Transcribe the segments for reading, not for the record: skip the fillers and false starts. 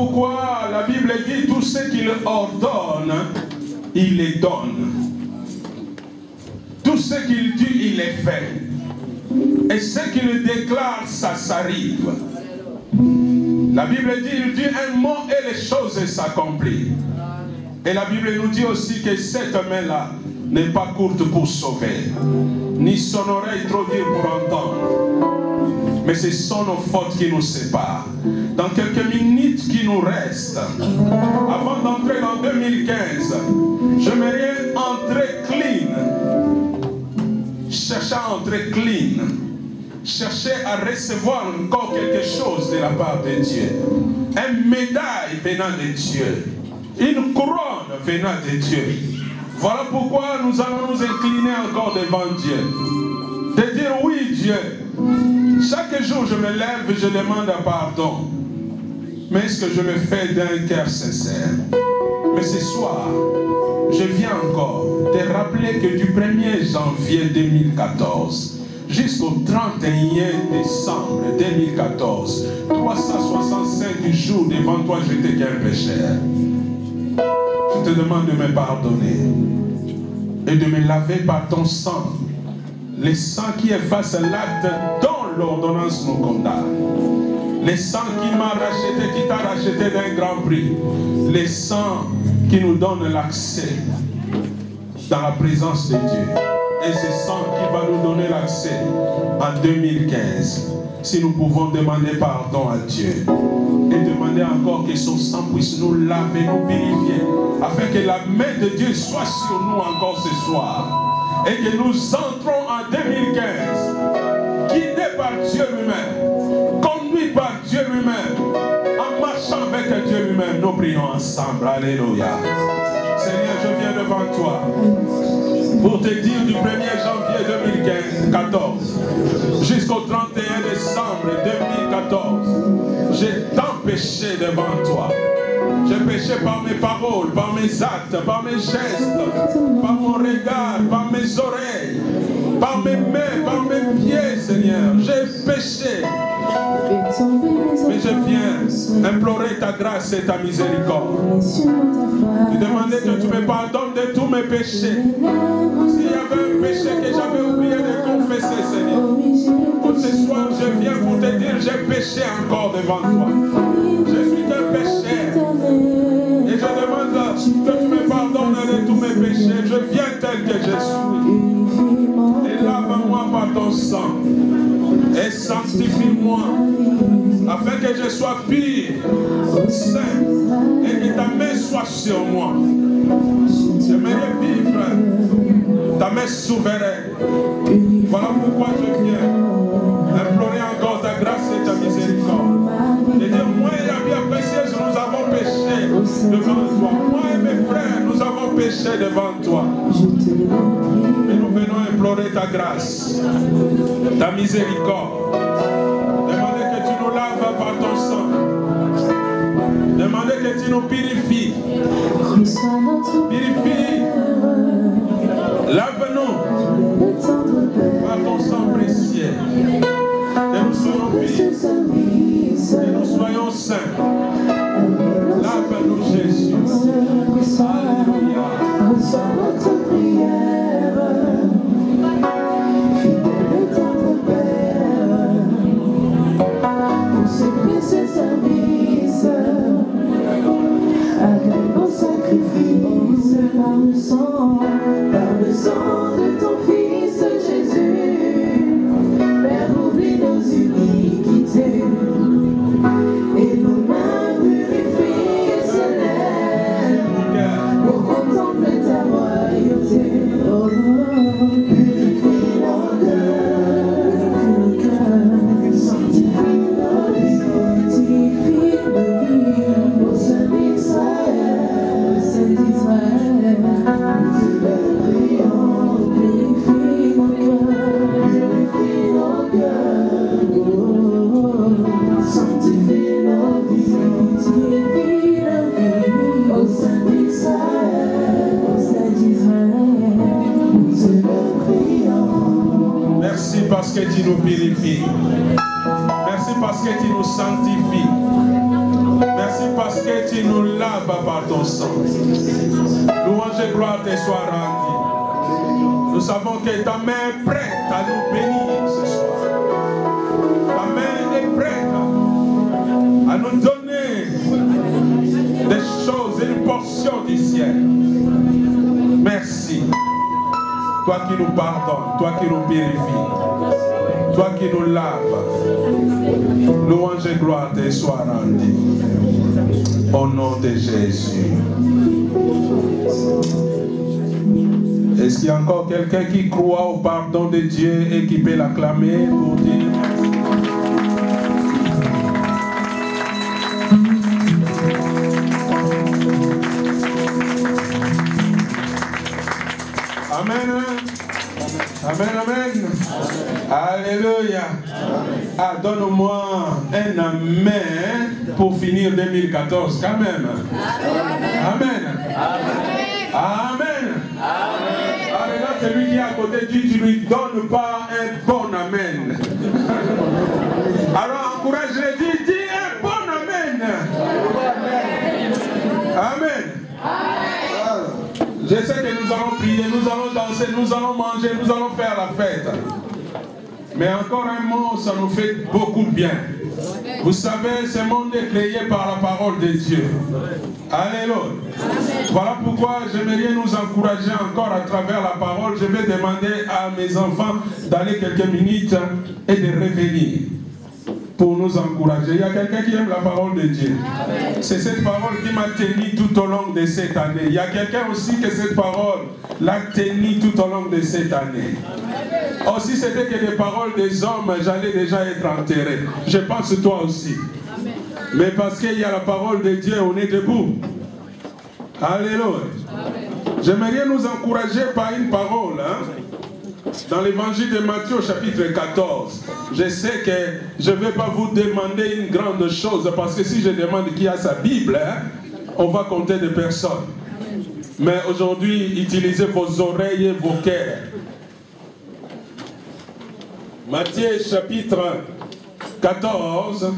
pourquoi la Bible dit tout ce qu'il ordonne, il les donne. Tout ce qu'il dit, il les fait. Et ce qu'il déclare, ça s'arrive. La Bible dit, il dit un mot et les choses s'accomplissent. Et la Bible nous dit aussi que cette main-là n'est pas courte pour sauver, ni son oreille trop dure pour entendre. Mais ce sont nos fautes qui nous séparent. Dans quelques minutes qui nous restent, avant d'entrer dans 2015, j'aimerais entrer clean. Chercher à entrer clean. Chercher à recevoir encore quelque chose de la part de Dieu. Une médaille venant de Dieu. Une couronne venant de Dieu. Voilà pourquoi nous allons nous incliner encore devant Dieu. De dire oui Dieu. Chaque jour je me lève et je demande pardon. Mais est-ce que je le fais d'un cœur sincère? Mais ce soir, je viens encore te rappeler que du 1er janvier 2014 jusqu'au 31 décembre 2014, 365 jours devant toi, j'étais qu'un pécheur. Je te demande de me pardonner et de me laver par ton sang. Le sang qui efface l'acte dont l'ordonnance nous condamne. Le sang qui m'a racheté, qui t'a racheté d'un grand prix. Le sang qui nous donne l'accès dans la présence de Dieu. Et ce sang qui va nous donner l'accès en 2015. Si nous pouvons demander pardon à Dieu. Et demander encore que son sang puisse nous laver, nous purifier. Afin que la main de Dieu soit sur nous encore ce soir. Et que nous entrons en 2015. Guidés par Dieu lui-même. Conduits par Dieu lui-même. En marchant avec Dieu lui-même. Nous prions ensemble. Alléluia. Seigneur, je viens devant toi. Pour te dire du 1er janvier 2014 jusqu'au 31 décembre 2014, j'ai tant péché devant toi. J'ai péché par mes paroles, par mes actes, par mes gestes, par mon regard, par mes oreilles, par mes mains, par mes pieds, Seigneur. J'ai péché. Mais je viens implorer ta grâce et ta miséricorde. Je demandais que tu me pardonnes de tous mes péchés. S'il y avait un péché que j'avais oublié de confesser, Seigneur, pour ce soir, je viens pour te dire, j'ai péché encore devant toi. Je suis un pécheur. Et je demande que tu me pardonnes de tous mes péchés. Je viens tel que je suis. Et lave-moi par ton sang. Et sanctifie-moi. Afin que je sois pur, saint, et que ta main soit sur moi. J'aimerais vivre ta main souveraine. Voilà pourquoi je viens implorer encore ta grâce et ta miséricorde. Et dire, moi et la bien précieuse, nous avons péché devant toi. Moi et mes frères, nous avons péché devant toi. Mais nous venons implorer ta grâce, ta miséricorde. Par ton sang. Demandez que tu nous purifies. Purifie. Lave-nous par ton sang précieux. Et nous soyons purs. Et nous soyons saints. Lave-nous, Jésus. Alléluia. Par le sang de ton Fils Jésus, Père, oublie nos iniquités et nos mains purifiées se lèvent pour contempler ta royauté. Oh, purifie nos cœurs, sanctifie nos vies, au sein d'Israël, c'est d'Israël. Merci parce que tu nous purifies. Merci parce que tu nous sanctifies. Merci parce là-bas par ton sang. Louange et gloire te soient rendues. Nous savons que ta main est prête à nous bénir ce soir. Ta main est prête à nous donner des choses, une portion du ciel. Merci. Toi qui nous pardonnes, toi qui nous purifies, toi qui nous laves. Louange et gloire te soient rendues. Au nom de Jésus. Est-ce qu'il y a encore quelqu'un qui croit au pardon de Dieu et qui peut l'acclamer pour dire Amen. Amen, amen. Alléluia. Ah, donne-moi un amen pour finir 2014 quand même. Amen. Amen. Ah, regarde celui qui est à côté, tu lui donnes pas un bon amen. Alors encourage-le, dis un bon amen. Amen. Je sais que nous allons prier, nous allons danser, nous allons manger, nous allons faire la fête. Mais encore un mot, ça nous fait beaucoup de bien. Vous savez, ce monde est créé par la parole de Dieu. Alléluia. Voilà pourquoi j'aimerais nous encourager encore à travers la parole. Je vais demander à mes enfants d'aller quelques minutes et de revenir pour nous encourager. Il y a quelqu'un qui aime la parole de Dieu. C'est cette parole qui m'a tenu tout au long de cette année. Il y a quelqu'un aussi que cette parole l'a tenu tout au long de cette année. Oh, si c'était que des paroles des hommes, j'allais déjà être enterré. Je pense toi aussi. Mais parce qu'il y a la parole de Dieu, on est debout. Alléluia. J'aimerais nous encourager par une parole. Dans l'évangile de Matthieu, chapitre 14, je sais que je ne vais pas vous demander une grande chose, parce que si je demande qui a sa Bible, on va compter des personnes. Mais aujourd'hui, utilisez vos oreilles et vos cœurs. Matthieu, chapitre 14,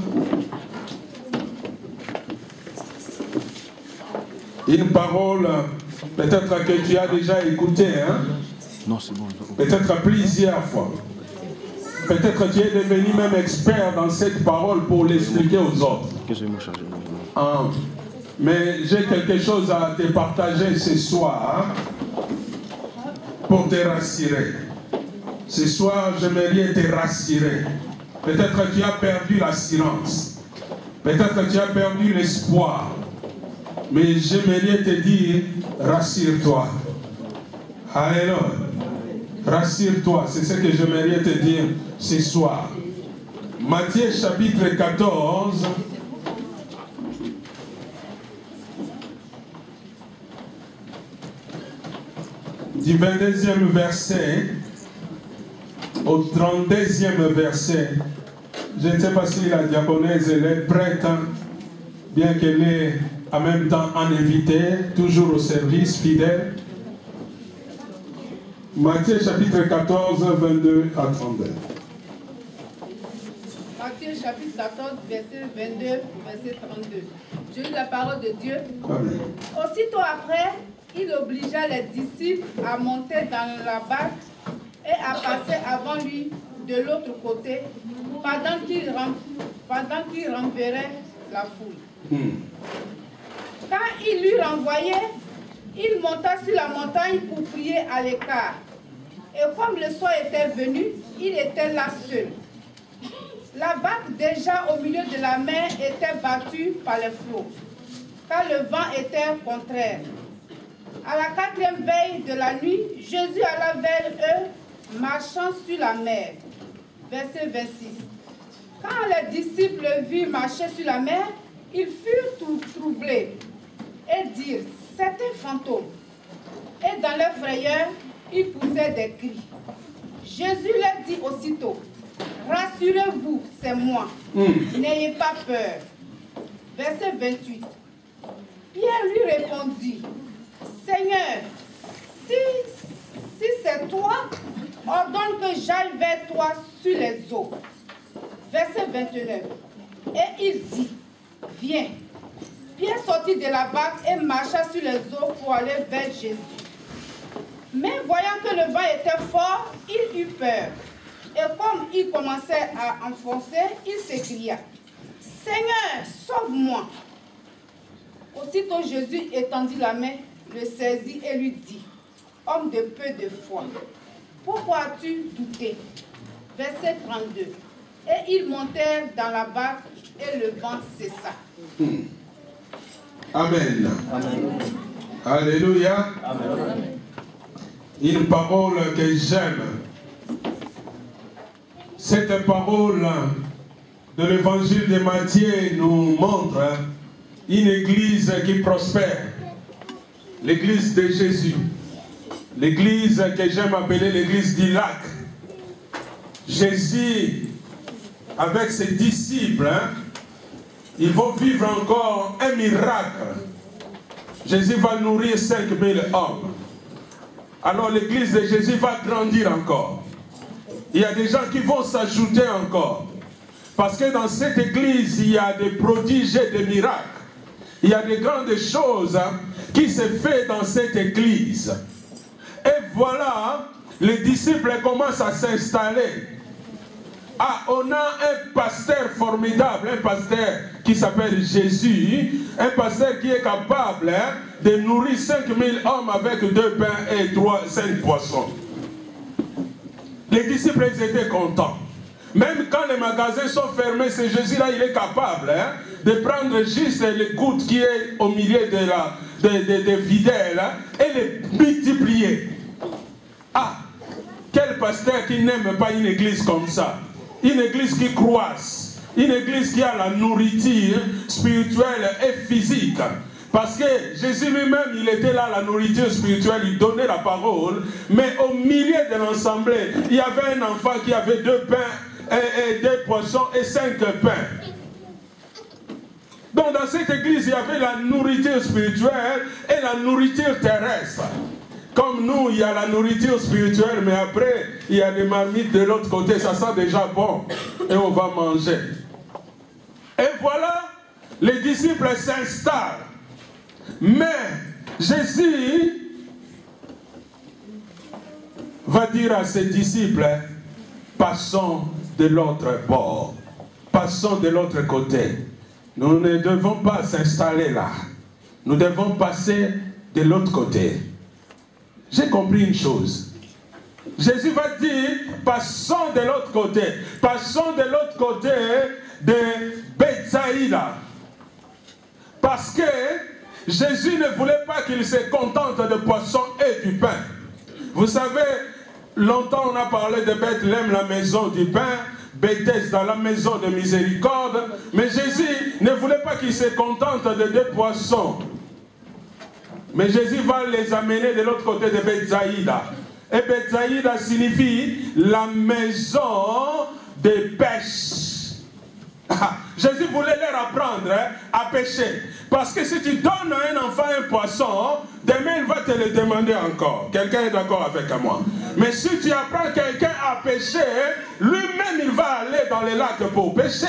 une parole, peut-être que tu as déjà écouté, hein? Non, c'est bon. Peut-être plusieurs fois. Peut-être tu es devenu même expert dans cette parole pour l'expliquer aux autres. Mais j'ai quelque chose à te partager ce soir pour te rassurer. Ce soir, j'aimerais te rassurer. Peut-être tu as perdu l'assurance. Peut-être tu as perdu l'espoir. Mais j'aimerais te dire, rassure-toi. Alléluia. Rassure-toi, c'est ce que j'aimerais te dire ce soir. Matthieu chapitre 14. Du 22e verset au 32e verset. Je ne sais pas si la diaconaise elle est prête, bien qu'elle est en même temps en invité, toujours au service, fidèle. Matthieu chapitre 14, 22 à 32. Matthieu chapitre 14, verset 22, verset 32. Je lis la parole de Dieu. Amen. Aussitôt après, il obligea les disciples à monter dans la barque et à passer avant lui de l'autre côté pendant qu'il renverrait la foule. Quand il l'eut renvoyé, il monta sur la montagne pour prier à l'écart. Et comme le soir était venu, il était là seul. La barque déjà au milieu de la mer était battue par les flots, car le vent était contraire. À la 4e veille de la nuit, Jésus alla vers eux, marchant sur la mer. Verset 26. Quand les disciples le virent marcher sur la mer, ils furent troublés et dirent, c'est un fantôme. Et dans leur frayeur, ils poussaient des cris. Jésus leur dit aussitôt, rassurez-vous, c'est moi. N'ayez pas peur. Verset 28. Pierre lui répondit, Seigneur, si c'est toi, ordonne que j'aille vers toi sur les eaux. Verset 29. Et il dit, viens. Pierre sortit de la barque et marcha sur les eaux pour aller vers Jésus. Mais voyant que le vent était fort, il eut peur. Et comme il commençait à enfoncer, il s'écria, « Seigneur, sauve-moi !» Aussitôt Jésus étendit la main, le saisit et lui dit, « Homme de peu de foi, pourquoi as-tu douté ?» Verset 32. Et ils montèrent dans la barque et le vent cessa. Amen. Amen. Alléluia. Amen. Une parole que j'aime. Cette parole de l'évangile de Matthieu nous montre une église qui prospère. L'église de Jésus. L'église que j'aime appeler l'église du lac. Jésus, avec ses disciples, ils vont vivre encore un miracle. Jésus va nourrir 5000 hommes. Alors l'église de Jésus va grandir encore. Il y a des gens qui vont s'ajouter encore. Parce que dans cette église, il y a des prodiges et des miracles. Il y a des grandes choses qui se font dans cette église. Et voilà, les disciples commencent à s'installer. Ah, on a un pasteur formidable, un pasteur qui s'appelle Jésus, un pasteur qui est capable de nourrir 5000 hommes avec 2 pains et 5 poissons. Les disciples ils étaient contents. Même quand les magasins sont fermés, c'est Jésus-là, il est capable de prendre juste les gouttes qui est au milieu des fidèles et les multiplier. Ah, quel pasteur qui n'aime pas une église comme ça? Une église qui croisse, une église qui a la nourriture spirituelle et physique. Parce que Jésus lui-même, il était là, la nourriture spirituelle, il donnait la parole. Mais au milieu de l'assemblée, il y avait un enfant qui avait 2 pains et 2 poissons et 5 pains. Donc dans cette église, il y avait la nourriture spirituelle et la nourriture terrestre. Comme nous, il y a la nourriture spirituelle, mais après, il y a des marmites de l'autre côté, ça sent déjà bon, et on va manger. Et voilà, les disciples s'installent. Mais Jésus va dire à ses disciples, passons de l'autre bord, passons de l'autre côté. Nous ne devons pas s'installer là, nous devons passer de l'autre côté. J'ai compris une chose. Jésus va dire, passons de l'autre côté. Passons de l'autre côté de Bethsaïda. Parce que Jésus ne voulait pas qu'il se contente de poissons et du pain. Vous savez, longtemps on a parlé de Bethléem, la maison du pain, Bethesda, la maison de miséricorde. Mais Jésus ne voulait pas qu'il se contente de 2 poissons. Mais Jésus va les amener de l'autre côté de Bethsaïda. Et Bethsaïda signifie la maison de pêche. Jésus voulait leur apprendre à pêcher. Parce que si tu donnes à un enfant un poisson, demain il va te le demander encore. Quelqu'un est d'accord avec moi? Mais si tu apprends quelqu'un à pêcher, lui-même il va aller dans les lacs pour pêcher.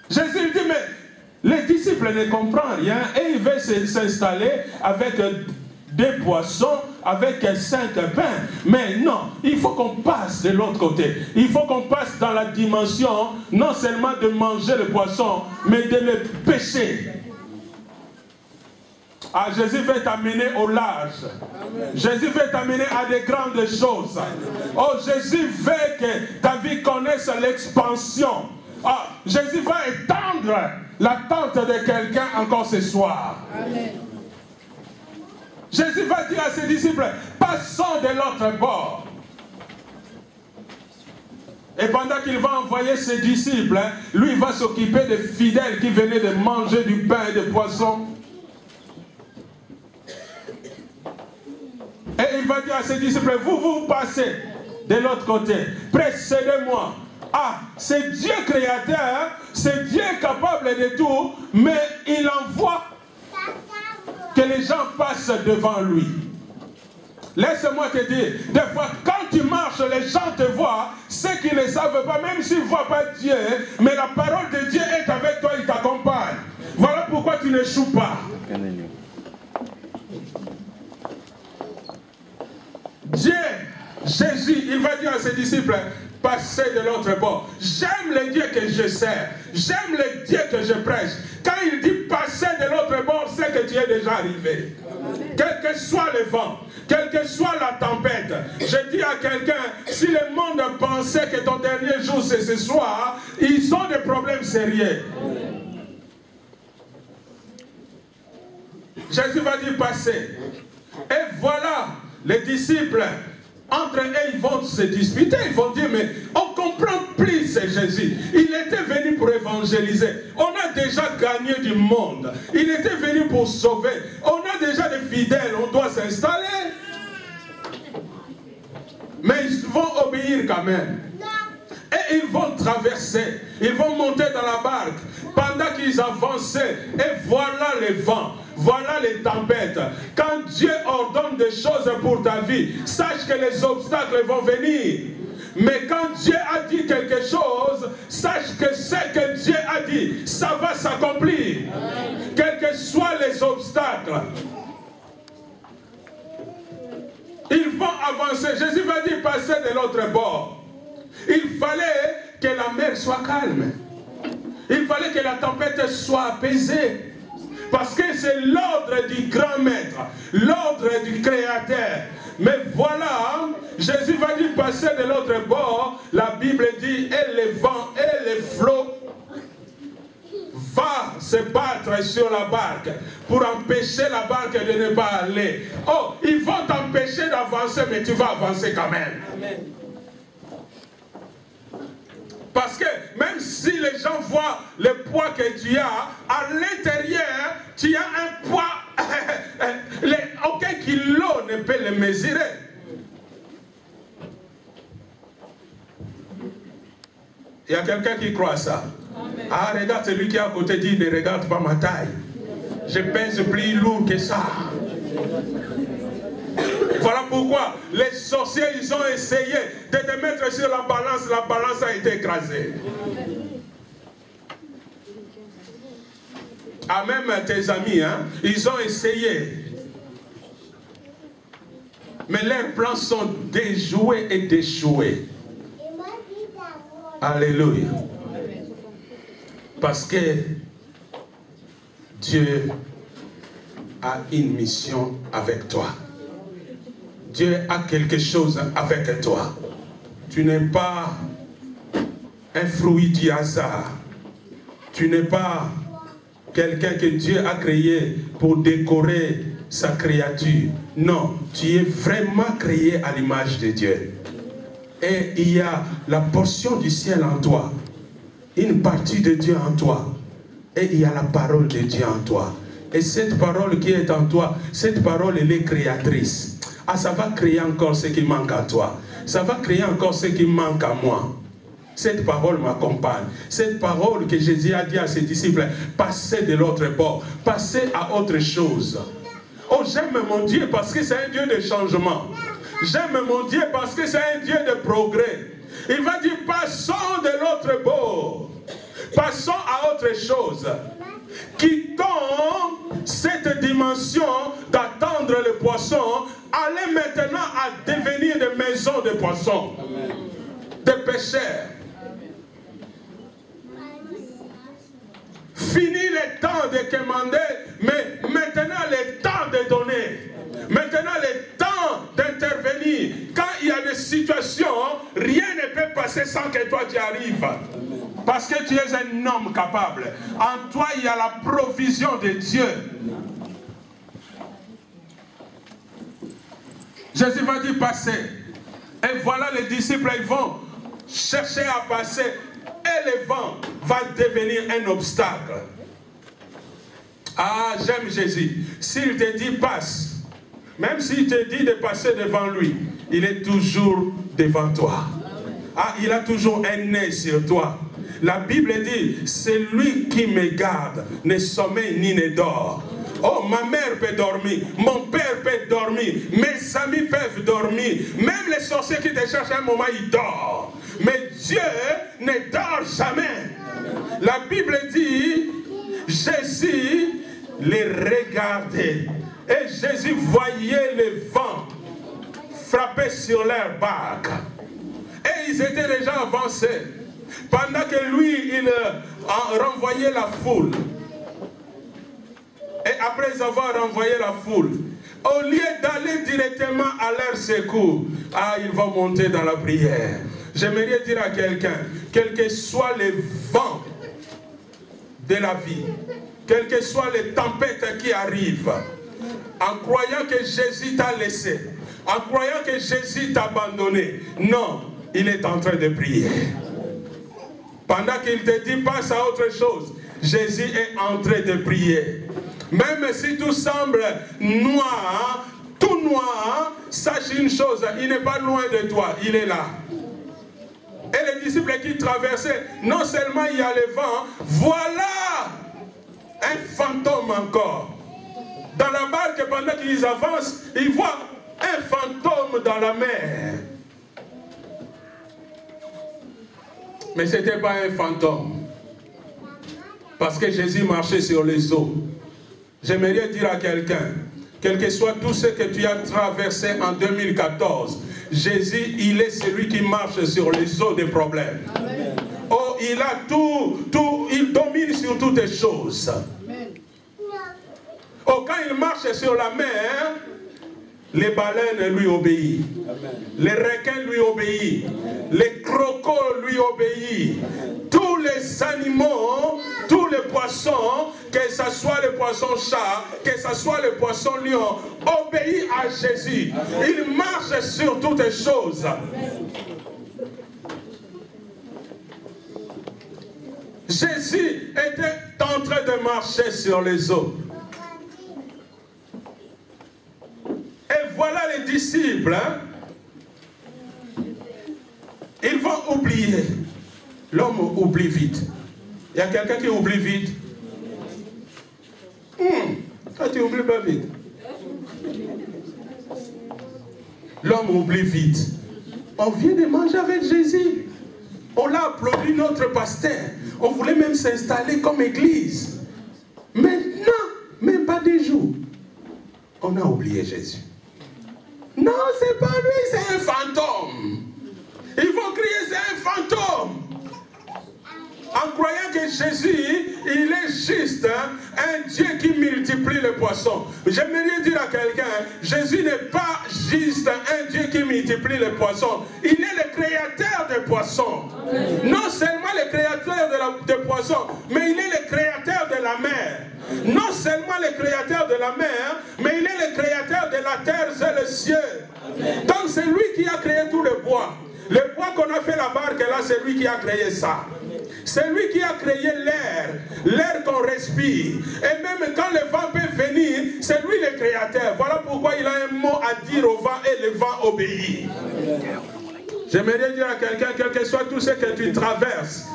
Jésus dit, mais les disciples ne comprennent rien et ils veulent s'installer avec 2 poissons, avec 5 pains. Mais non, il faut qu'on passe de l'autre côté. Il faut qu'on passe dans la dimension, non seulement de manger le poisson, mais de le pêcher. Ah, Jésus veut t'amener au large. Amen. Jésus veut t'amener à des grandes choses. Oh, Jésus veut que ta vie connaisse l'expansion. Ah, Jésus va étendre la tente de quelqu'un encore ce soir. Amen. Jésus va dire à ses disciples, passons de l'autre bord. Et pendant qu'il va envoyer ses disciples, lui va s'occuper des fidèles qui venaient de manger du pain et des poissons. Et il va dire à ses disciples, vous passez de l'autre côté, précédez-moi. Ah, c'est Dieu créateur, c'est Dieu capable de tout, mais il envoie que les gens passent devant lui. Laisse-moi te dire, des fois quand tu marches, les gens te voient, ceux qui ne savent pas, même s'ils ne voient pas Dieu, mais la parole de Dieu est avec toi, il t'accompagne. tu n'échoues pas. Dieu, Jésus, il va dire à ses disciples, passez de l'autre bord. J'aime le Dieu que je sers. J'aime le Dieu que je prêche. Quand il dit passer de l'autre bord, c'est que tu es déjà arrivé. Quel que soit le vent, quelle que soit la tempête, je dis à quelqu'un, si le monde pensait que ton dernier jour c'est ce soir, ils ont des problèmes sérieux. Jésus va dire passer. Et voilà, les disciples, entre eux, ils vont se disputer, ils vont dire, mais on ne comprend plus c'est Jésus. Il était venu pour évangéliser. On a déjà gagné du monde. Il était venu pour sauver. On a déjà des fidèles, on doit s'installer. Mais ils vont obéir quand même. Et ils vont traverser, ils vont monter dans la barque. Pendant qu'ils avançaient, et voilà les vents. Voilà les tempêtes. Quand Dieu ordonne des choses pour ta vie, sache que les obstacles vont venir. Mais quand Dieu a dit quelque chose, sache que ce que Dieu a dit, ça va s'accomplir. Quels que soient les obstacles. Ils vont avancer. Jésus va dire passer de l'autre bord. Il fallait que la mer soit calme. Il fallait que la tempête soit apaisée. Parce que c'est l'ordre du grand maître, l'ordre du créateur. Mais voilà, Jésus va dire passer de l'autre bord. La Bible dit, et les vents et les flots va se battre sur la barque pour empêcher la barque de ne pas aller. Oh, ils vont t'empêcher d'avancer, mais tu vas avancer quand même. Amen. Parce que même si les gens voient le poids que tu as, à l'intérieur, tu as un poids, aucun kilo ne peut le mesurer. Il y a quelqu'un qui croit à ça. Amen. Ah, regarde celui qui est à côté, dit, ne regarde pas ma taille. Je pèse plus lourd que ça. Voilà pourquoi les sorciers, ils ont essayé de te mettre sur la balance a été écrasée. Ah, même tes amis, hein, ils ont essayé. Mais leurs plans sont déjoués et déchoués. Alléluia. Parce que Dieu a une mission avec toi. Dieu a quelque chose avec toi. Tu n'es pas un fruit du hasard. Tu n'es pas quelqu'un que Dieu a créé pour décorer sa créature. Non, tu es vraiment créé à l'image de Dieu. Et il y a la portion du ciel en toi. Une partie de Dieu en toi. Et il y a la parole de Dieu en toi. Et cette parole qui est en toi, cette parole, elle est créatrice. Ah, ça va créer encore ce qui manque à toi. Ça va créer encore ce qui manque à moi. Cette parole m'accompagne. Cette parole que Jésus a dit à ses disciples, passez de l'autre bord, passez à autre chose. Oh, j'aime mon Dieu parce que c'est un Dieu de changement. J'aime mon Dieu parce que c'est un Dieu de progrès. Il va dire, passons de l'autre bord. Passons à autre chose. Quittons cette dimension d'attendre le poisson. Allez maintenant à devenir des maisons de poissons. Des pêcheurs. Fini le temps de commander, mais maintenant le temps de donner. Maintenant le temps d'intervenir. Quand il y a des situations, rien ne peut passer sans que toi tu arrives. Parce que tu es un homme capable. En toi, il y a la provision de Dieu. Jésus va dire passer. Et voilà les disciples, ils vont chercher à passer. Et le vent va devenir un obstacle. Ah, j'aime Jésus. S'il te dit passe, même s'il te dit de passer devant lui, il est toujours devant toi. Ah, il a toujours un nez sur toi. La Bible dit, c'est lui qui me garde, ne sommeille ni ne dort. Oh, ma mère peut dormir, mon père peut dormir, mes amis peuvent dormir, même les sorciers qui te cherchent à un moment, ils dorment. Mais Dieu ne dort jamais. La Bible dit, Jésus les regardaient. Et Jésus voyait le vent frapper sur leur barque. Et ils étaient déjà avancés. Pendant que lui, il renvoyait la foule. Et après avoir renvoyé la foule, au lieu d'aller directement à leur secours, ils vont monter dans la prière. J'aimerais dire à quelqu'un, quel que soit le vent de la vie, quelles que soient les tempêtes qui arrivent, en croyant que Jésus t'a laissé, en croyant que Jésus t'a abandonné, non, il est en train de prier. Pendant qu'il te dit passe à autre chose, Jésus est en train de prier. Même si tout semble noir, tout noir, sache une chose, il n'est pas loin de toi, il est là. Et les disciples qui traversaient, non seulement il y a le vent, voilà un fantôme encore. Dans la barque, pendant qu'ils avancent, ils voient un fantôme dans la mer. Mais ce n'était pas un fantôme. Parce que Jésus marchait sur les eaux. J'aimerais dire à quelqu'un, quel que soit tout ce que tu as traversé en 2014, Jésus, il est celui qui marche sur les eaux des problèmes. Amen. Oh, il a tout, il domine sur toutes les choses. Amen. Oh, quand il marche sur la mer, les baleines lui obéissent. Amen. Les requins lui obéissent. Amen. Les crocos lui obéissent. Amen. Tous les animaux, tous les poissons, que ce soit les poissons chats, que ce soit les poissons lions, obéissent à Jésus. Amen. Il marche sur toutes les choses. Amen. Jésus était en train de marcher sur les eaux. Et voilà les disciples, hein? Ils vont oublier. L'homme oublie vite. Il y a quelqu'un qui oublie vite. Toi, tu n'oublies pas vite. L'homme oublie vite. On vient de manger avec Jésus. On l'a applaudi notre pasteur. On voulait même s'installer comme église. Maintenant, même pas des jours, on a oublié Jésus. Non, c'est pas lui, c'est un fantôme. Ils vont crier, c'est un fantôme. En croyant que Jésus, il est juste un Dieu qui multiplie les poissons. J'aimerais dire à quelqu'un, Jésus n'est pas juste un Dieu qui multiplie les poissons. Il est le créateur des poissons. Amen. Non seulement le créateur des poissons, mais il est le créateur de la mer. Non seulement le créateur de la mer, mais il est le créateur de la terre et le ciel. Amen. Donc c'est lui qui a créé tout le bois. Le bois qu'on a fait la barque là, c'est lui qui a créé ça. C'est lui qui a créé l'air qu'on respire. Et même quand le vent peut venir, c'est lui le créateur. Voilà pourquoi il a un mot à dire au vent et le vent obéit. J'aimerais dire à quelqu'un, quel que soit tout ce que tu traverses,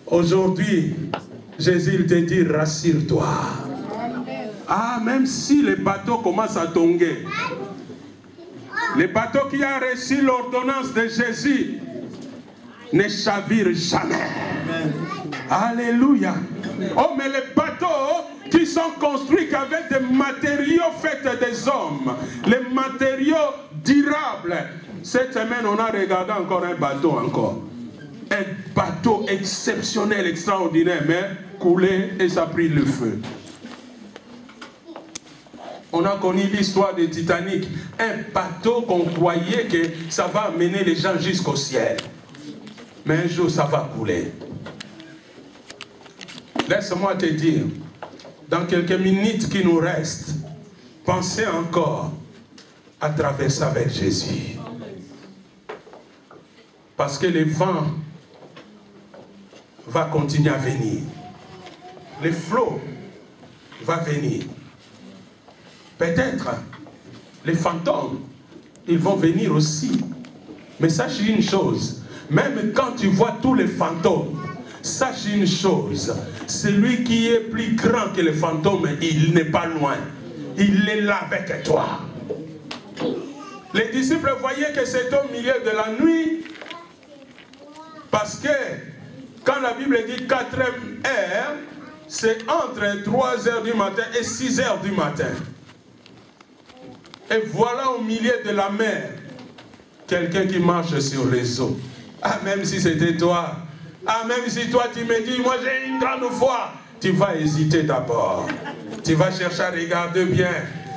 aujourd'hui, Jésus te dit, rassure-toi. Ah, même si les bateaux commencent à tomber, les bateaux qui ont reçu l'ordonnance de Jésus ne chavirent jamais. Amen. Alléluia. Oh, mais les bateaux qui sont construits qu'avec des matériaux faits des hommes, les matériaux durables. Cette semaine, on a regardé encore un bateau encore. Un bateau exceptionnel, extraordinaire, mais coulé et ça a pris le feu. On a connu l'histoire de Titanic. Un bateau qu'on croyait que ça va amener les gens jusqu'au ciel. Mais un jour, ça va couler. Laisse-moi te dire, dans quelques minutes qui nous restent, pensez encore à traverser avec Jésus. Parce que le vent va continuer à venir. Le flot va venir. Peut-être les fantômes, ils vont venir aussi. Mais sache une chose, même quand tu vois tous les fantômes, sache une chose, celui qui est plus grand que les fantômes, il n'est pas loin. Il est là avec toi. Les disciples voyaient que c'était au milieu de la nuit, parce que quand la Bible dit 4e heure, c'est entre 3h du matin et 6h du matin. Et voilà au milieu de la mer, quelqu'un qui marche sur les eaux. Ah, même si c'était toi. Ah, même si toi tu me dis, moi j'ai une grande foi. Tu vas hésiter d'abord. Tu vas chercher à regarder bien.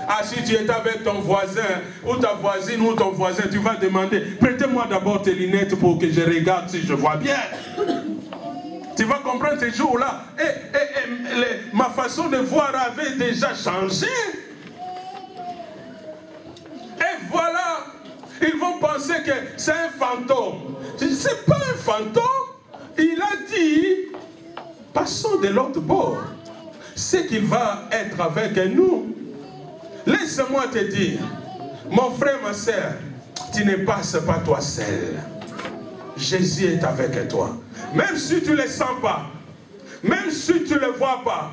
Ah, si tu es avec ton voisin, ou ta voisine, ou ton voisin, tu vas demander, prêtez-moi d'abord tes lunettes pour que je regarde si je vois bien. Tu vas comprendre ces jours-là. Ma façon de voir avait déjà changé. Et voilà, ils vont penser que c'est un fantôme. Ce n'est pas un fantôme. Il a dit, passons de l'autre bord. C'est qu'il va être avec nous. Laisse-moi te dire, mon frère, ma soeur, tu ne passes pas toi seul. Jésus est avec toi. Même si tu ne le sens pas, même si tu ne le vois pas,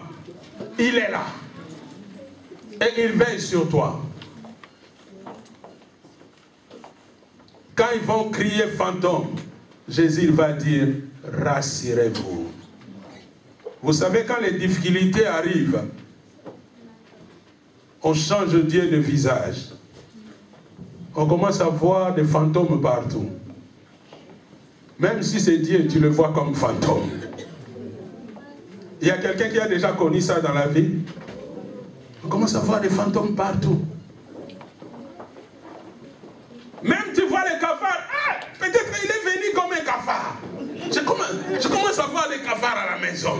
il est là. Et il veille sur toi. Quand ils vont crier fantôme, Jésus va dire, rassurez-vous. Vous savez, quand les difficultés arrivent, on change Dieu de visage. On commence à voir des fantômes partout. Même si c'est Dieu, tu le vois comme fantôme. Il y a quelqu'un qui a déjà connu ça dans la vie. On commence à voir des fantômes partout. Même tu vois les cafards. Ah, peut-être qu'il est venu comme un cafard. Je commence à voir des cafards à la maison.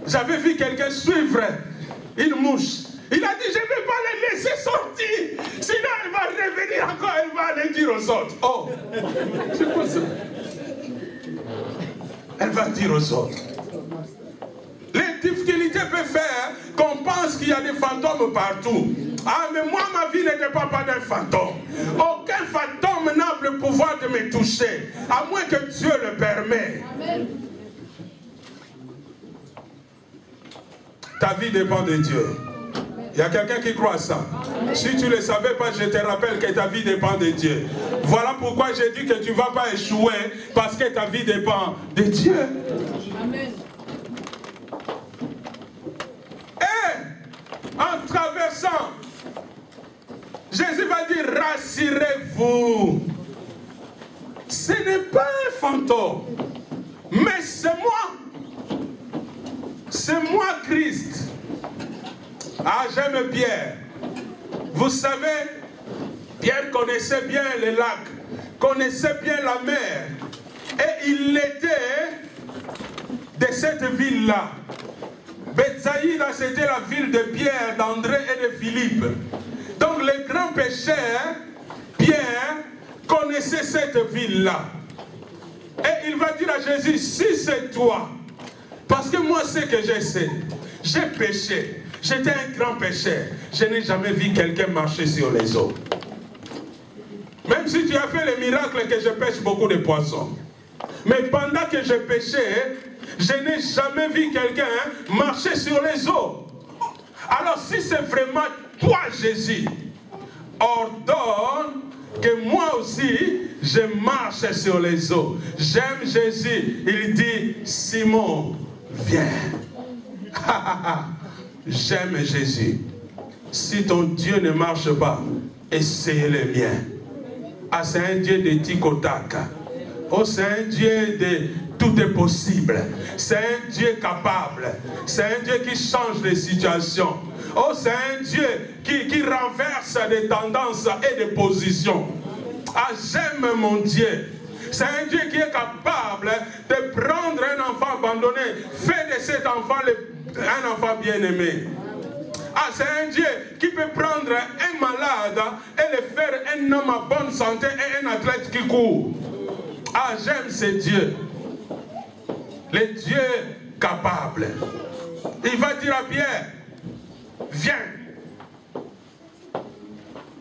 J'avais vu quelqu'un suivre une mouche. Il a dit, je ne vais pas les laisser sortir. Sinon, elle va revenir encore, elle va aller dire aux autres. Oh, c'est quoi ça? Elle va dire aux autres. Les difficultés peuvent faire qu'on pense qu'il y a des fantômes partout. Ah, mais moi, ma vie n'était pas d'un fantôme. Aucun fantôme n'a le pouvoir de me toucher, à moins que Dieu le permette. Amen. Ta vie dépend de Dieu. Il y a quelqu'un qui croit ça. Si tu ne le savais pas, je te rappelle que ta vie dépend de Dieu. Voilà pourquoi j'ai dit que tu ne vas pas échouer, parce que ta vie dépend de Dieu. Amen. Et en traversant, Jésus va dire, rassurez-vous. Ce n'est pas un fantôme, mais c'est moi. C'est moi, Christ. Ah, j'aime Pierre. Vous savez, Pierre connaissait bien les lacs, connaissait bien la mer. Et il était de cette ville-là. Bethsaïda, c'était la ville de Pierre, d'André et de Philippe. Donc les grands pécheurs, Pierre, connaissait cette ville-là. Et il va dire à Jésus, si c'est toi, parce que moi, ce que je sais, j'ai péché. J'étais un grand pécheur. Je n'ai jamais vu quelqu'un marcher sur les eaux. Même si tu as fait le miracle que je pêche beaucoup de poissons. Mais pendant que je péchais, je n'ai jamais vu quelqu'un marcher sur les eaux. Alors si c'est vraiment toi, Jésus, ordonne que moi aussi, je marche sur les eaux. J'aime Jésus. Il dit, Simon, viens. J'aime Jésus. Si ton Dieu ne marche pas, essaye le mien. Ah, c'est un Dieu de tic-au-tac. Oh, c'est un Dieu de tout est possible. C'est un Dieu capable. C'est un Dieu qui change les situations. Oh, c'est un Dieu qui renverse des tendances et des positions. Ah, j'aime mon Dieu. C'est un Dieu qui est capable de prendre un enfant abandonné, faire de cet enfant un enfant bien-aimé. Ah, c'est un Dieu qui peut prendre un malade et le faire un homme en bonne santé et un athlète qui court. Ah, j'aime ce Dieu. Le Dieu capable. Il va dire à Pierre, viens.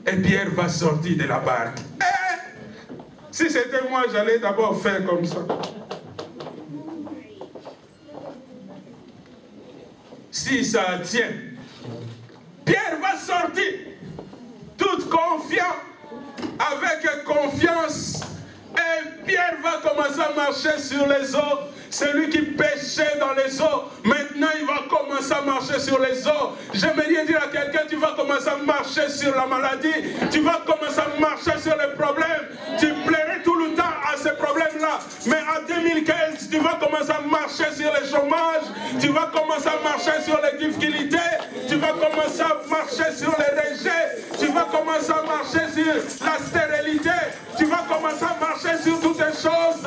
Et Pierre va sortir de la barque. Si c'était moi, j'allais d'abord faire comme ça. Si ça tient, Pierre va sortir, toute confiant, avec confiance Et Pierre va commencer à marcher sur les eaux. Celui qui pêchait dans les eaux, maintenant il va commencer à marcher sur les eaux. J'aimerais dire à quelqu'un, tu vas commencer à marcher sur la maladie, tu vas commencer à marcher sur les problèmes. Tu plairais tout le temps à ces problèmes-là. Mais en 2015, tu vas commencer à marcher sur le chômage, tu vas commencer à marcher sur les difficultés, tu vas commencer à marcher sur les rejets, tu vas commencer à marcher sur la stérilité, tu vas commencer à marcher sur toutes ces choses.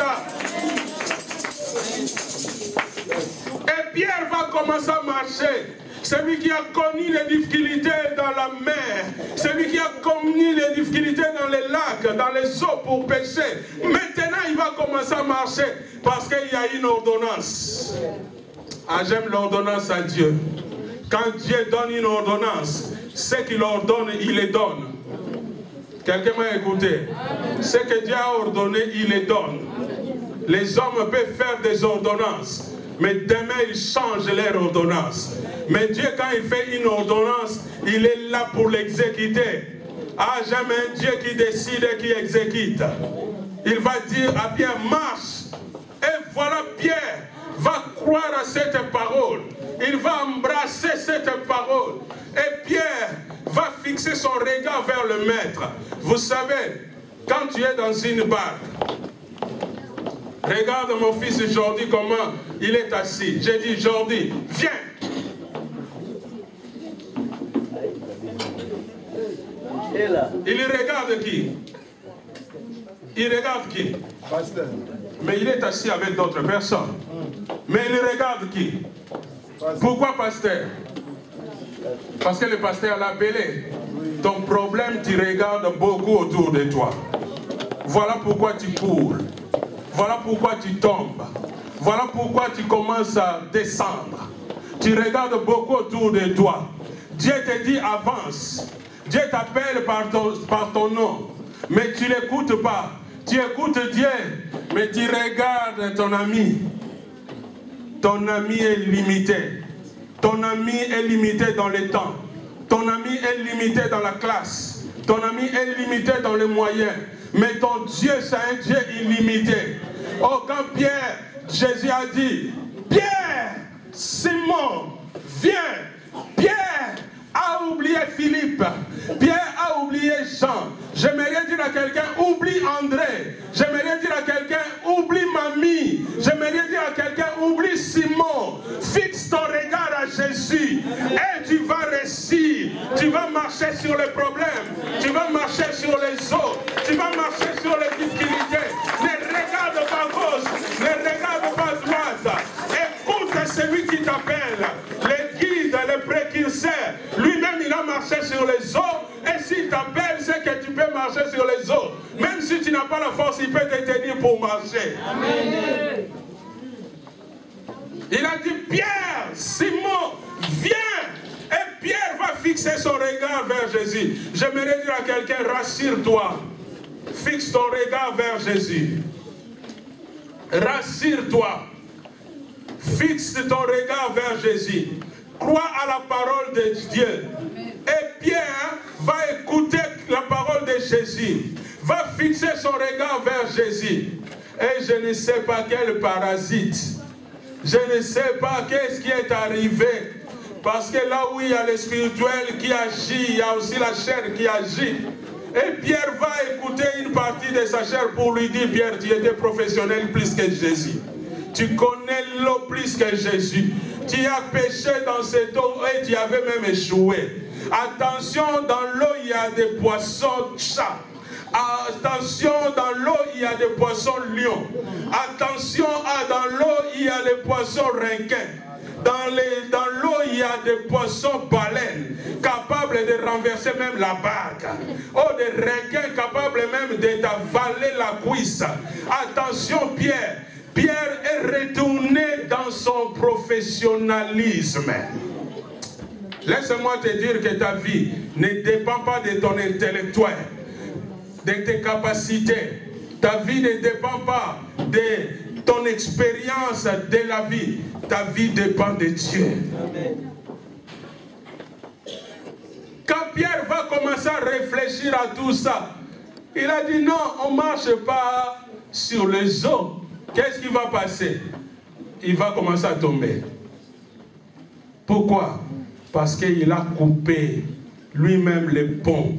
Et Pierre va commencer à marcher. Celui qui a connu les difficultés dans la mer, celui qui a connu les difficultés dans les lacs, dans les eaux pour pêcher, maintenant il va commencer à marcher parce qu'il y a une ordonnance. Ah, j'aime l'ordonnance à Dieu. Quand Dieu donne une ordonnance, ce qu'il ordonne, il les donne. Quelqu'un m'a écouté? Ce que Dieu a ordonné, il les donne. Les hommes peuvent faire des ordonnances, mais demain ils changent leur ordonnance. Mais Dieu, quand il fait une ordonnance, il est là pour l'exécuter. Ah, j'aime un Dieu qui décide et qui exécute. Il va dire à Pierre, marche. Et voilà, Pierre va croire à cette parole. Il va embrasser cette parole. Et Pierre va fixer son regard vers le maître. Vous savez, quand tu es dans une barque, regarde mon fils Jordi comment il est assis. J'ai dit, Jordi, viens. Il regarde qui? Il regarde qui? Pasteur. Mais il est assis avec d'autres personnes. Mais il regarde qui? Pourquoi pasteur? Parce que le pasteur l'a appelé. Ton problème, tu regardes beaucoup autour de toi. Voilà pourquoi tu cours. Voilà pourquoi tu tombes. Voilà pourquoi tu commences à descendre. Tu regardes beaucoup autour de toi. Dieu te dit avance. Dieu t'appelle par ton nom. Mais tu ne l'écoutes pas. Tu écoutes Dieu, mais tu regardes ton ami. Ton ami est limité. Ton ami est limité dans le temps. Ton ami est limité dans la classe. Ton ami est limité dans les moyens. Mais ton Dieu, c'est un Dieu illimité. Oh, quand Pierre, Jésus a dit, Pierre, Simon, viens. Pierre a oublié Philippe. Pierre a oublié Jean. J'aimerais dire à quelqu'un, oublie André. J'aimerais dire à quelqu'un, oublie Mamie. J'aimerais dire à quelqu'un, oublie Simon. Fixe ton regard à Jésus et tu vas réussir. Tu vas marcher sur les problèmes. Tu vas marcher sur les eaux. Tu vas marcher sur les difficultés. Ne regarde pas gauche. Ne regarde pas droite. Écoute celui qui t'appelle. Le guide, le précurseur. Lui-même, il a marché sur les eaux. Et s'il t'appelle, c'est que tu peux marcher sur les eaux. Même si tu n'as pas la force, il peut te tenir pour marcher. Amen. Il a dit, Pierre, Simon, viens. Et Pierre va fixer son regard vers Jésus. J'aimerais dire à quelqu'un, rassure-toi. Fixe ton regard vers Jésus. Rassure-toi. Fixe ton regard vers Jésus. Crois à la parole de Dieu. Et Pierre va écouter la parole de Jésus. Va fixer son regard vers Jésus. Et je ne sais pas quel parasite. Je ne sais pas qu'est-ce qui est arrivé. Parce que là où il y a le spirituel qui agit, il y a aussi la chair qui agit. Et Pierre va écouter une partie de sa chair pour lui dire, Pierre, tu étais professionnel plus que Jésus. Tu connais l'eau plus que Jésus. Tu as péché dans cette eau et tu avais même échoué. Attention, dans l'eau, il y a des poissons chats. Attention, dans l'eau, il y a des poissons lions. Attention, dans l'eau, il y a des poissons requins. Dans l'eau, il y a des poissons baleines capables de renverser même la barque. Oh, des requins capables même de t'avaler la cuisse. Attention, Pierre. Pierre est retourné dans son professionnalisme. Laisse-moi te dire que ta vie ne dépend pas de ton intellectuel, de tes capacités. Ta vie ne dépend pas de ton expérience de la vie. Ta vie dépend de Dieu. Amen. Quand Pierre va commencer à réfléchir à tout ça, il a dit non, on ne marche pas sur les eaux, qu'est-ce qui va passer? Il va commencer à tomber. Pourquoi? Parce qu'il a coupé lui-même les ponts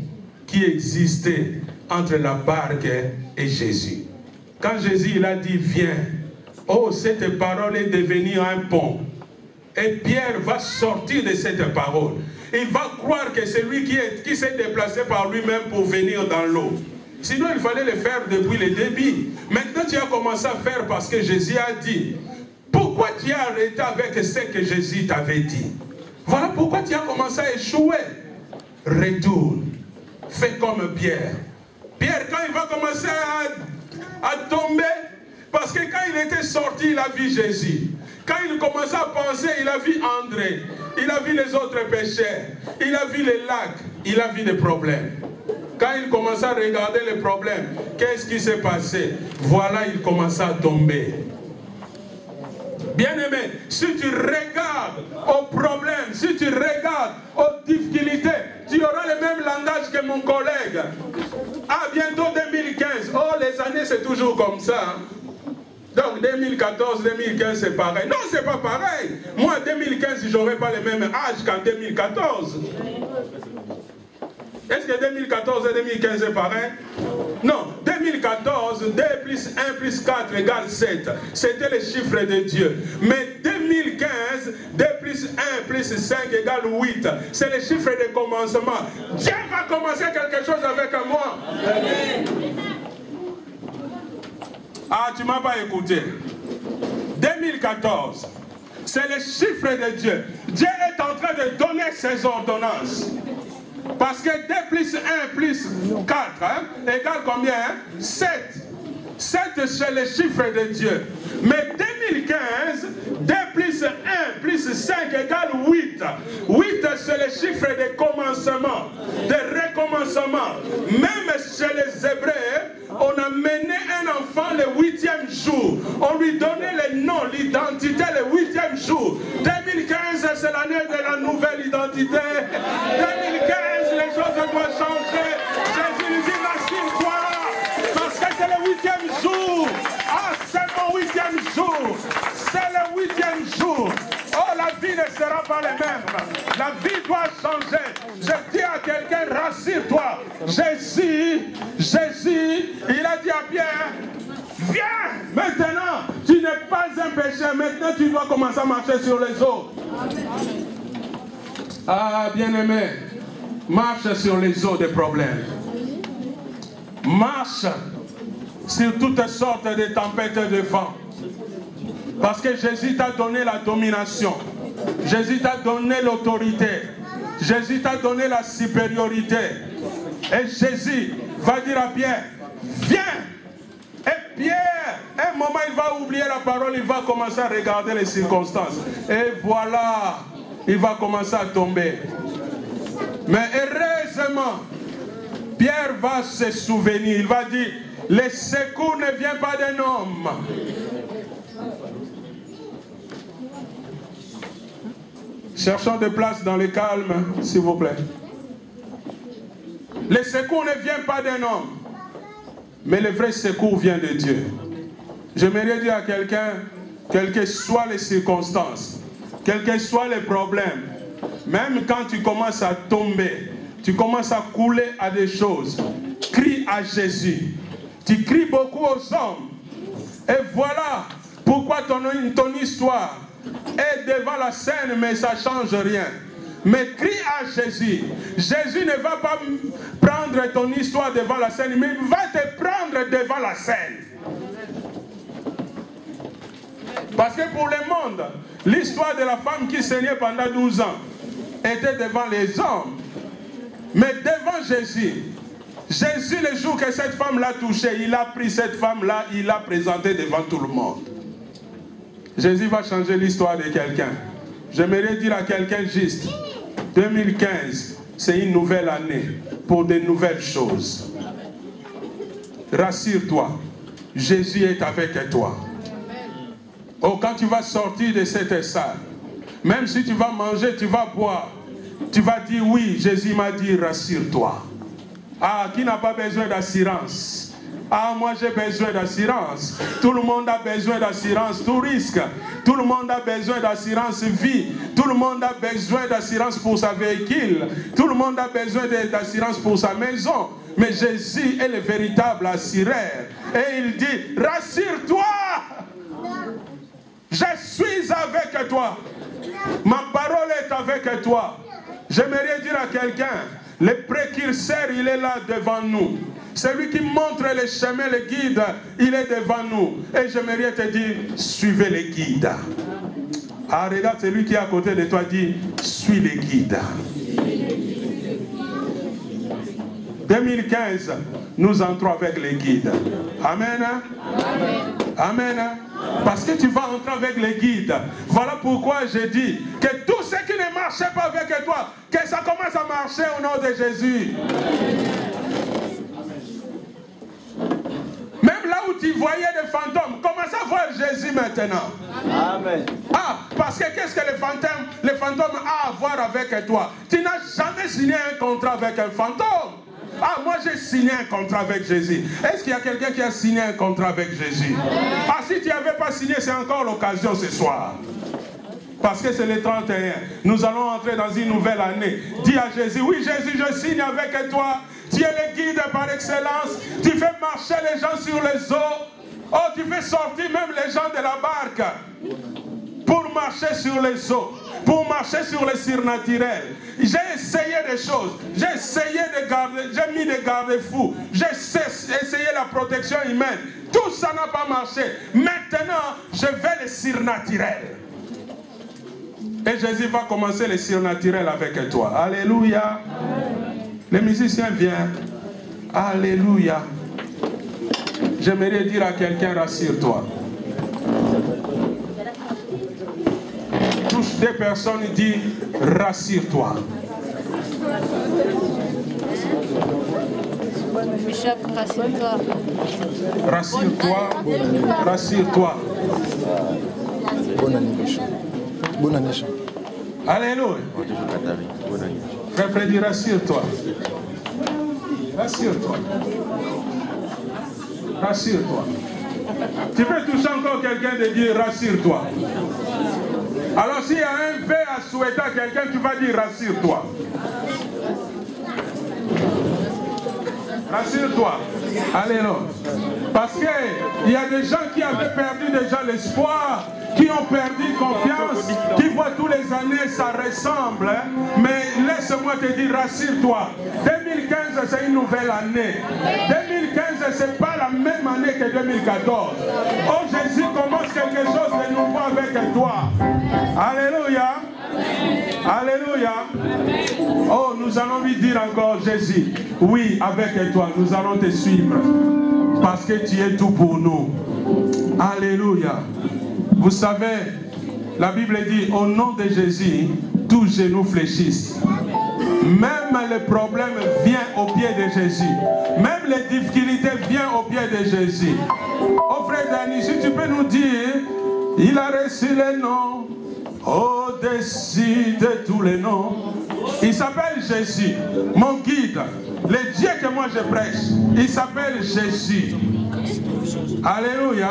qui existaient entre la barque et Jésus. Quand Jésus il a dit viens, oh cette parole est devenue un pont. Et Pierre va sortir de cette parole. Il va croire que c'est lui qui s'est déplacé par lui-même pour venir dans l'eau. Sinon il fallait le faire depuis le début. Maintenant tu as commencé à faire parce que Jésus a dit. Pourquoi tu as arrêté avec ce que Jésus t'avait dit? Voilà pourquoi tu as commencé à échouer. Retourne. Fais comme Pierre. Pierre, quand il va commencer à tomber, parce que quand il était sorti, il a vu Jésus. Quand il commençait à penser, il a vu André. Il a vu les autres pécheurs. Il a vu les lacs. Il a vu des problèmes. Quand il commençait à regarder les problèmes, qu'est-ce qui s'est passé? Voilà, il commençait à tomber. Bien-aimé, si tu regardes aux problèmes, si tu regardes aux difficultés, tu auras le même langage que mon collègue. Ah, bientôt 2015. Oh, les années, c'est toujours comme ça. Donc, 2014, 2015, c'est pareil. Non, c'est pas pareil. Moi, en 2015, je n'aurai pas le même âge qu'en 2014. Est-ce que 2014 et 2015 c'est pareil? Non, 2014, 2 plus 1 plus 4 égale 7. C'était le chiffre de Dieu. Mais 2015, 2 plus 1 plus 5 égale 8. C'est le chiffre de commencement. Dieu va commencer quelque chose avec moi. Ah, tu ne m'as pas écouté. 2014, c'est le chiffre de Dieu. Dieu est en train de donner ses ordonnances. Parce que 2 plus 1 plus 4 égale combien? 7. 7 c'est le chiffre de Dieu. Mais 2015, 2 plus 1 plus 5 égale 8. 8 c'est le chiffre de commencement, de recommencement. Même chez les Hébreux, on a mené un enfant le 8e jour. On lui donnait le nom, l'identité le 8e jour. 2015 c'est l'année de la nouvelle identité. 2015 les choses doivent changer. Jésus lui dit rassure-toi. Parce que c'est le 8e jour. Ah, c'est mon 8e jour. C'est le 8e jour. Oh, la vie ne sera pas la même. La vie doit changer. Je dis à quelqu'un, rassure-toi. Jésus, il a dit à Pierre, viens maintenant. Tu n'es pas un pécheur. Maintenant, tu dois commencer à marcher sur les eaux. Ah, bien-aimé, marche sur les eaux des problèmes. Marche sur toutes sortes de tempêtes de vent. Parce que Jésus t'a donné la domination. Jésus t'a donné l'autorité. Jésus t'a donné la supériorité. Et Jésus va dire à Pierre, viens. Et Pierre, un moment, il va oublier la parole, il va commencer à regarder les circonstances. Et voilà, il va commencer à tomber. Mais heureusement, Pierre va se souvenir, il va dire, le secours ne vient pas d'un homme. Cherchons des places dans le calme, s'il vous plaît. Le secours ne vient pas d'un homme, mais le vrai secours vient de Dieu. J'aimerais dire à quelqu'un, quelles que soient les circonstances, quels que soient les problèmes, même quand tu commences à tomber, tu commences à couler à des choses, crie à Jésus. Tu cries beaucoup aux hommes. Et voilà pourquoi ton histoire est devant la scène, mais ça ne change rien. Mais crie à Jésus. Jésus ne va pas prendre ton histoire devant la scène, mais il va te prendre devant la scène. Parce que pour le monde, l'histoire de la femme qui saignait pendant 12 ans était devant les hommes. Mais devant Jésus, Jésus, le jour que cette femme l'a touchée, il a pris cette femme-là, il l'a présentée devant tout le monde. Jésus va changer l'histoire de quelqu'un. J'aimerais dire à quelqu'un juste, 2015, c'est une nouvelle année pour de nouvelles choses. Rassure-toi, Jésus est avec toi. Oh, quand tu vas sortir de cette salle, même si tu vas manger, tu vas boire, tu vas dire oui, Jésus m'a dit rassure-toi. Ah, qui n'a pas besoin d'assurance? Ah, moi j'ai besoin d'assurance. Tout le monde a besoin d'assurance, tout risque. Tout le monde a besoin d'assurance vie. Tout le monde a besoin d'assurance pour sa véhicule. Tout le monde a besoin d'assurance pour sa maison. Mais Jésus est le véritable assureur. Et il dit, rassure-toi. Je suis avec toi. Ma parole est avec toi. J'aimerais dire à quelqu'un, le précurseur, il est là devant nous. Celui qui montre le chemin, le guide, il est devant nous. Et j'aimerais te dire, suivez les guides. Ah, regarde celui qui est à côté de toi, dit, suis les guides. 2015, nous entrons avec les guides. Amen. Amen. Parce que tu vas entrer avec les guides. Voilà pourquoi je dis que tout ce qui ne marchait pas avec toi, que ça commence à marcher au nom de Jésus. Même là où tu voyais des fantômes, commence à voir Jésus maintenant. Amen. Ah, parce que qu'est-ce que les fantômes a à voir avec toi? Tu n'as jamais signé un contrat avec un fantôme. Ah, moi j'ai signé un contrat avec Jésus. Est-ce qu'il y a quelqu'un qui a signé un contrat avec Jésus? Ah, si tu n'avais pas signé, c'est encore l'occasion ce soir. Parce que c'est le 31. Nous allons entrer dans une nouvelle année. Dis à Jésus, oui Jésus, je signe avec toi. Tu es le guide par excellence. Tu fais marcher les gens sur les eaux. Oh, tu fais sortir même les gens de la barque. Pour marcher sur les eaux. Pour marcher sur le surnaturel. J'ai essayé des choses. J'ai essayé de garder. J'ai mis des garde-fous. J'ai essayé la protection humaine. Tout ça n'a pas marché. Maintenant, je vais le surnaturel. Et Jésus va commencer le surnaturel avec toi. Alléluia. Les musiciens viennent. Alléluia. J'aimerais dire à quelqu'un, rassure-toi. Touche des personnes et dis, rassure-toi. Bishop, rassure-toi. Rassure-toi. Rassure-toi. Bonne année, Bishop. Bonne année, Bishop. Alléluia. Frère Freddy, rassure-toi. Rassure-toi. Rassure-toi. Tu peux toucher encore quelqu'un de dire rassure-toi. Alors s'il y a un verre à souhaiter à quelqu'un, tu vas dire rassure-toi. Rassure-toi. Alléluia. Parce qu'il y a des gens qui avaient perdu déjà l'espoir, qui ont perdu confiance, qui voient tous les années ça ressemble. Hein? Mais laisse-moi te dire, rassure-toi. 2015, c'est une nouvelle année. 2015, c'est pas la même année que 2014. Oh, Jésus commence quelque chose de nouveau avec toi. Alléluia. Alléluia. Oh, nous allons lui dire encore, Jésus, oui, avec toi, nous allons te suivre. Parce que tu es tout pour nous. Alléluia. Vous savez, la Bible dit, au nom de Jésus, tous genoux fléchissent. Même les problèmes viennent au pied de Jésus. Même les difficultés viennent au pied de Jésus. Oh frère Dani, si tu peux nous dire, il a reçu le nom au-dessus de tous les noms. Il s'appelle Jésus, mon guide, le Dieu que moi je prêche. Il s'appelle Jésus. Alléluia.